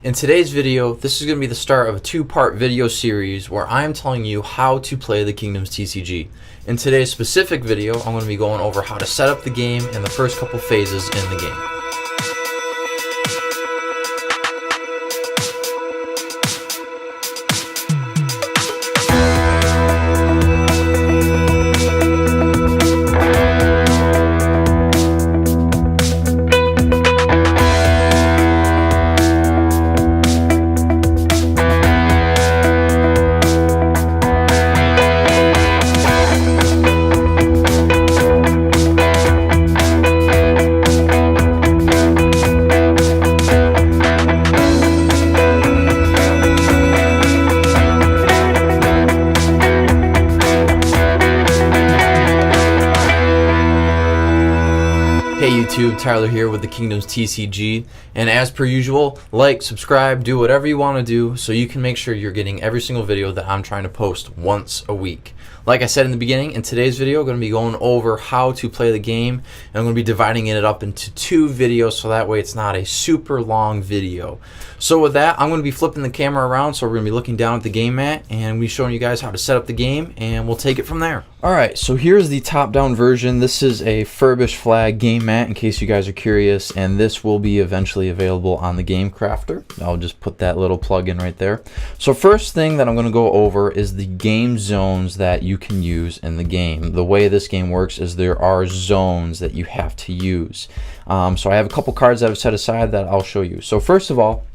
In today's video, this is going to be the start of a two-part video series where I'm telling you how to play the Kingdoms TCG. In today's specific video, I'm going to be going over how to set up the game and the first couple phases in the game. Hey YouTube, Tyler here with the Kingdoms TCG, and as per usual, like, subscribe, do whatever you want to do so you can make sure you're getting every single video that I'm trying to post once a week. Like I said in the beginning, in today's video, I'm going to be going over how to play the game, and I'm going to be dividing it up into two videos so that way it's not a super long video. So with that, I'm going to be flipping the camera around, so we're going to be looking down at the game mat, and we'll be showing you guys how to set up the game, and we'll take it from there. Alright, so here's the top-down version. This is a Furbish Flag game mat, in case you guys are curious, and this will be eventually available on the Game Crafter. I'll just put that little plug in right there. So first thing that I'm going to go over is the game zones that you can use in the game. The way this game works is there are zones that you have to use. So I have a couple cards that I've set aside that I'll show you. So first of all,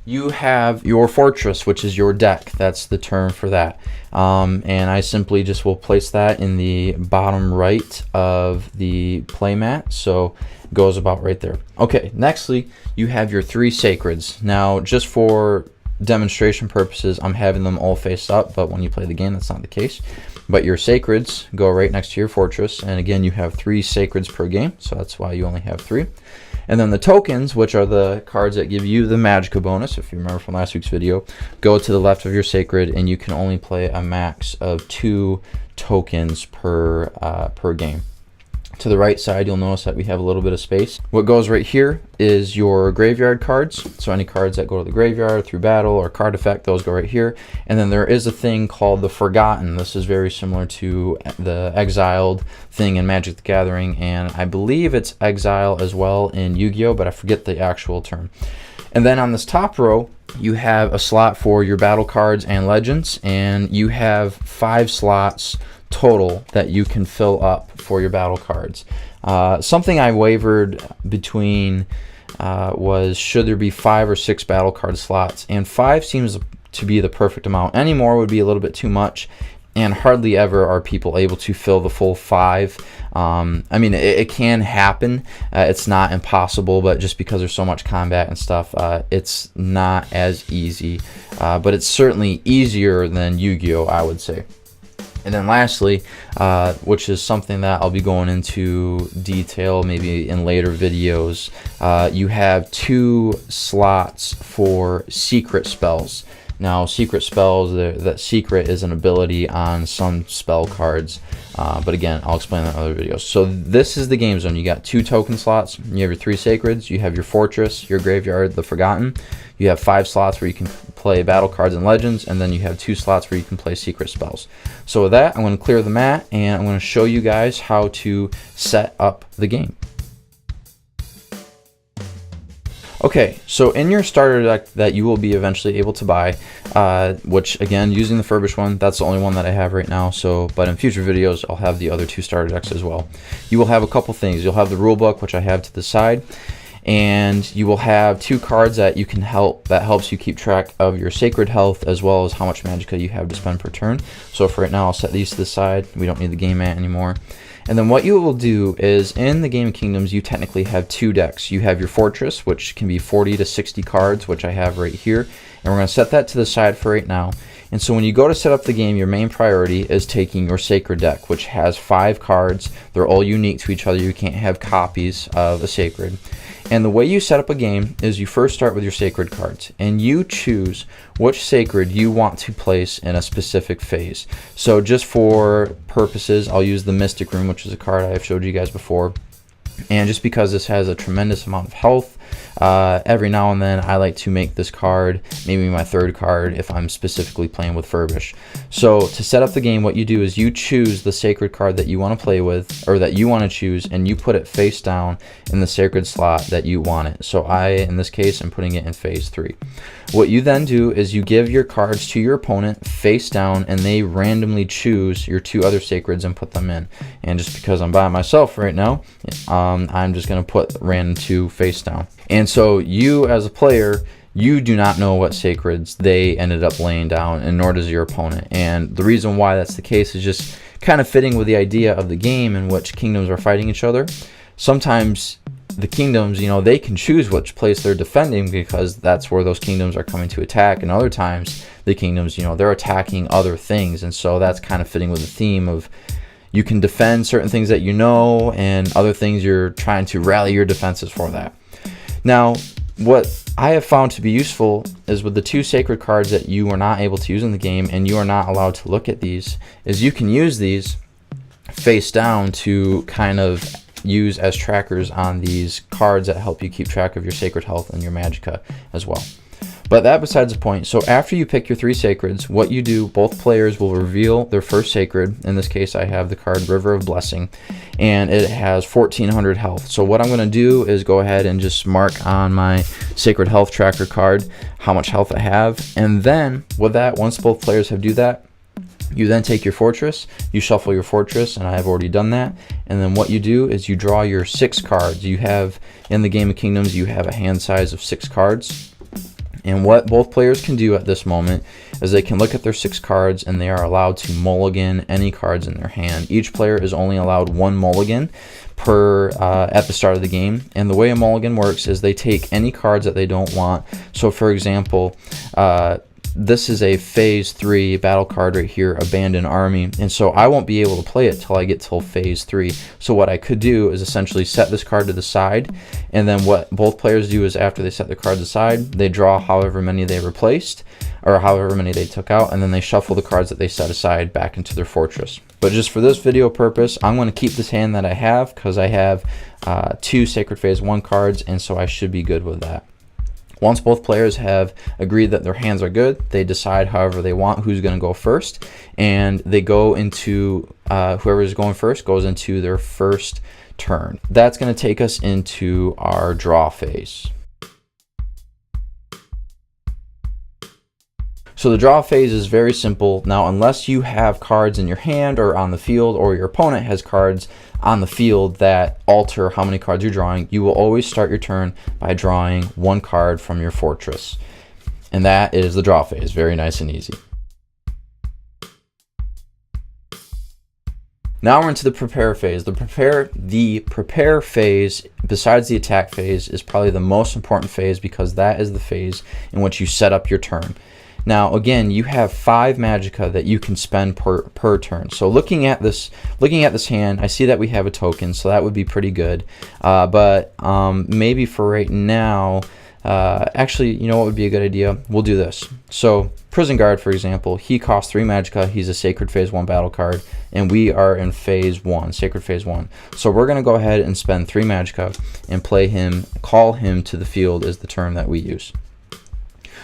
you have your fortress, which is your deck. That's the term for that. And I simply just will place that in the bottom right of the playmat. So it goes about right there. Okay, nextly, you have your three sacreds. Now, just for demonstration purposes, I'm having them all faced up, but when you play the game, that's not the case. But your sacreds go right next to your fortress, and again, you have 3 sacreds per game, so that's why you only have 3. And then the tokens, which are the cards that give you the Magicka bonus, if you remember from last week's video, go to the left of your sacred, and you can only play a max of 2 tokens per game. To the right side, you'll notice that we have a little bit of space. What goes right here is your graveyard cards. So any cards that go to the graveyard through battle or card effect, those go right here. And then there is a thing called the Forgotten. This is very similar to the Exiled thing in Magic the Gathering, and I believe it's Exile as well in Yu-Gi-Oh, but I forget the actual term. And then on this top row, you have a slot for your battle cards and legends, and you have 5 slots total that you can fill up for your battle cards. Something I wavered between was should there be 5 or 6 battle card slots, and 5 seems to be the perfect amount. Any more would be a little bit too much, and hardly ever are people able to fill the full 5. I mean, it can happen. It's not impossible, but just because there's so much combat and stuff, it's not as easy. But it's certainly easier than Yu-Gi-Oh, I would say. And then lastly, which is something that I'll be going into detail maybe in later videos, you have 2 slots for secret spells. Now, secret spells, that secret is an ability on some spell cards, but again, I'll explain that in other videos. So this is the game zone. You got 2 token slots, you have your 3 sacreds, you have your fortress, your graveyard, the Forgotten. You have 5 slots where you can play battle cards and legends, and then you have 2 slots where you can play secret spells. So with that, I'm going to clear the mat, and I'm going to show you guys how to set up the game. Okay, so in your starter deck that you will be eventually able to buy, which again, using the Furbish one, that's the only one that I have right now, but in future videos, I'll have the other 2 starter decks as well. You will have a couple things. You'll have the rule book, which I have to the side, and you will have 2 cards that helps you keep track of your sacred health as well as how much Magicka you have to spend per turn. So for right now, I'll set these to the side. We don't need the game mat anymore. And then what you will do is, in the Game of Kingdoms, you technically have 2 decks. You have your Fortress, which can be 40 to 60 cards, which I have right here. And we're going to set that to the side for right now. And so when you go to set up the game, your main priority is taking your Sacred deck, which has 5 cards. They're all unique to each other. You can't have copies of a Sacred. And the way you set up a game is you first start with your Sacred cards, and you choose which Sacred you want to place in a specific phase. So just for purposes, I'll use the Mystic Rune, which is a card I've showed you guys before. And just because this has a tremendous amount of health, every now and then I like to make this card maybe my third card if I'm specifically playing with Furbish. So to set up the game, what you do is you choose the sacred card that you want to play with, or that you want to choose, and you put it face down in the sacred slot that you want it. So in this case, I'm putting it in phase 3. What you then do is you give your cards to your opponent face down, and they randomly choose your 2 other sacreds and put them in. And just because I'm by myself right now, I'm just going to put random 2 face down. And so you as a player, you do not know what sacreds they ended up laying down, and nor does your opponent. And the reason why that's the case is just kind of fitting with the idea of the game in which kingdoms are fighting each other. Sometimes the kingdoms, they can choose which place they're defending because that's where those kingdoms are coming to attack, and other times the kingdoms, they're attacking other things. And so that's kind of fitting with the theme of you can defend certain things that and other things you're trying to rally your defenses for that. Now, what I have found to be useful is with the 2 sacred cards that you are not able to use in the game, and you are not allowed to look at these, is you can use these face down to kind of use as trackers on these cards that help you keep track of your sacred health and your magicka as well. But that besides the point. So after you pick your 3 sacreds, what you do, both players will reveal their first sacred. In this case, I have the card River of Blessing, and it has 1400 health. So what I'm going to do is go ahead and just mark on my sacred health tracker card how much health I have. And then with that, once both players have do that, you then take your fortress, you shuffle your fortress, and I have already done that. And then what you do is you draw your 6 cards. You have, in the game of Kingdoms, you have a hand size of 6 cards. And what both players can do at this moment is they can look at their 6 cards, and they are allowed to mulligan any cards in their hand. Each player is only allowed 1 mulligan per at the start of the game. And the way a mulligan works is they take any cards that they don't want. So for example, this is a phase 3 battle card right here, Abandoned Army, and so I won't be able to play it till I get till phase 3. So what I could do is essentially set this card to the side, and then what both players do is after they set the cards aside, they draw however many they replaced or however many they took out, and then they shuffle the cards that they set aside back into their fortress. But just for this video purpose, I'm going to keep this hand that I have because I have 2 Sacred Phase 1 cards, and so I should be good with that. Once both players have agreed that their hands are good, they decide however they want who's going to go first, and they go into, whoever is going first goes into their first turn. That's going to take us into our draw phase. So the draw phase is very simple. Now, unless you have cards in your hand or on the field, or your opponent has cards on the field that alter how many cards you're drawing, you will always start your turn by drawing 1 card from your fortress. And that is the draw phase. Very nice and easy. Now we're into the prepare phase. The prepare phase, besides the attack phase, is probably the most important phase because that is the phase in which you set up your turn. Now again, you have 5 magicka that you can spend per turn. So looking at this hand, I see that we have a token, so that would be pretty good. But maybe for right now, actually, you know what would be a good idea? We'll do this. So Prison Guard, for example, he costs 3 magicka. He's a Sacred Phase 1 battle card, and we are in Phase 1, Sacred Phase 1. So we're going to go ahead and spend 3 magicka and play him, call him to the field is the term that we use.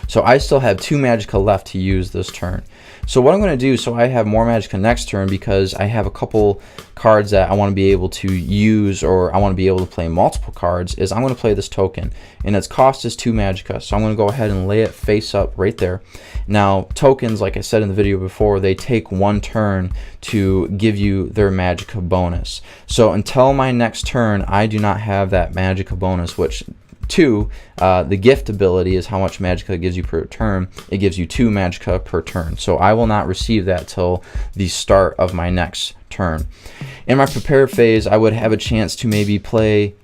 So I still have 2 magicka left to use this turn. So what I'm going to do, so I have more magicka next turn because I have a couple cards that I want to be able to use, or I want to be able to play multiple cards, is I'm going to play this token. And its cost is 2 magicka. So I'm going to go ahead and lay it face up right there. Now, tokens, like I said in the video before, they take 1 turn to give you their magicka bonus. So until my next turn, I do not have that magicka bonus, which 2, the gift ability is how much magicka it gives you per turn. It gives you 2 magicka per turn. So I will not receive that till the start of my next turn. In my prepare phase, I would have a chance to maybe play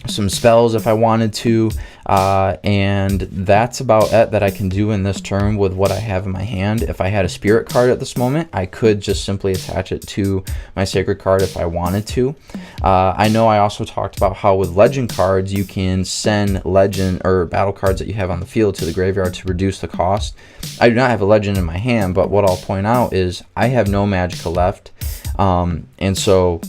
some spells if I wanted to, and that's about it that I can do in this turn with what I have in my hand. If I had a spirit card at this moment, I could just simply attach it to my sacred card if I wanted to. I know I also talked about how with legend cards you can send legend or battle cards that you have on the field to the graveyard to reduce the cost. I do not have a legend in my hand, but what I'll point out is I have no magicka left, and so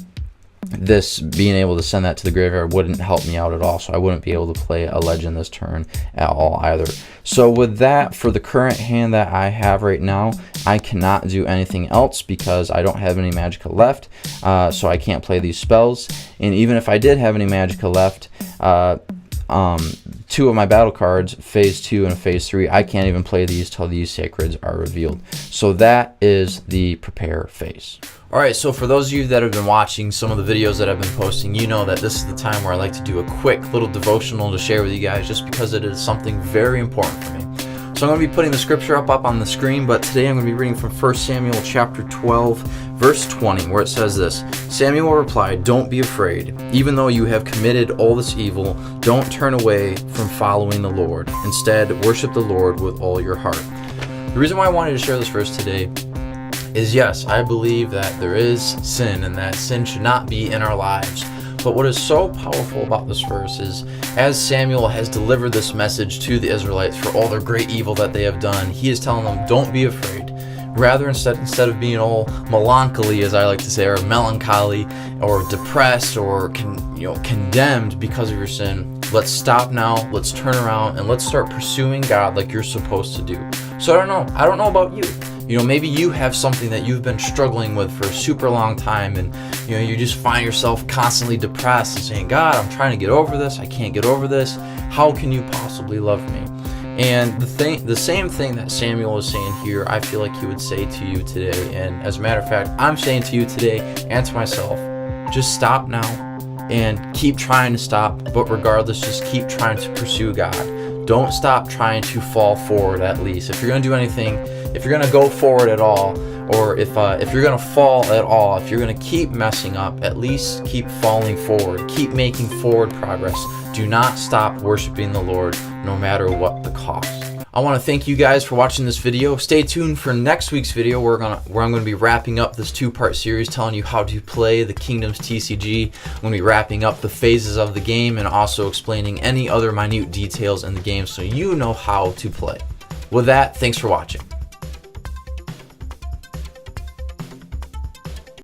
this being able to send that to the graveyard wouldn't help me out at all, so I wouldn't be able to play a legend this turn at all either. So with that, for the current hand that I have right now, I cannot do anything else because I don't have any magicka left, so I can't play these spells. And even if I did have any magicka left, two of my battle cards, phase 2 and phase 3, I can't even play these till these sacreds are revealed. So that is the prepare phase. Alright, so for those of you that have been watching some of the videos that I've been posting, you know that this is the time where I like to do a quick little devotional to share with you guys, just because it is something very important for me. So I'm going to be putting the scripture up on the screen, but today I'm going to be reading from 1 Samuel chapter 12, verse 20, where it says this: Samuel replied, "Don't be afraid. Even though you have committed all this evil, don't turn away from following the Lord. Instead, worship the Lord with all your heart." The reason why I wanted to share this verse today is, yes, I believe that there is sin and that sin should not be in our lives. But what is so powerful about this verse is, as Samuel has delivered this message to the Israelites for all their great evil that they have done, he is telling them, don't be afraid. Rather, instead of being all melancholy, as I like to say, or melancholy, or depressed, or condemned because of your sin, let's stop now, let's turn around, and let's start pursuing God like you're supposed to do. So I don't know about you. Maybe you have something that you've been struggling with for a super long time, and you just find yourself constantly depressed and saying, God, I'm trying to get over this, I can't get over this, how can you possibly love me? And the same thing that Samuel is saying here, I feel like he would say to you today. And as a matter of fact, I'm saying to you today and to myself, just stop now and keep trying to stop, but regardless, just keep trying to pursue God. Don't stop trying to fall forward. At least if you're going to do anything, if you're going to go forward at all, or if you're going to fall at all, if you're going to keep messing up, at least keep falling forward. Keep making forward progress. Do not stop worshiping the Lord, no matter what the cost. I want to thank you guys for watching this video. Stay tuned for next week's video where I'm going to be wrapping up this 2-part series telling you how to play the Kingdoms TCG. I'm going to be wrapping up the phases of the game and also explaining any other minute details in the game so you know how to play. With that, thanks for watching.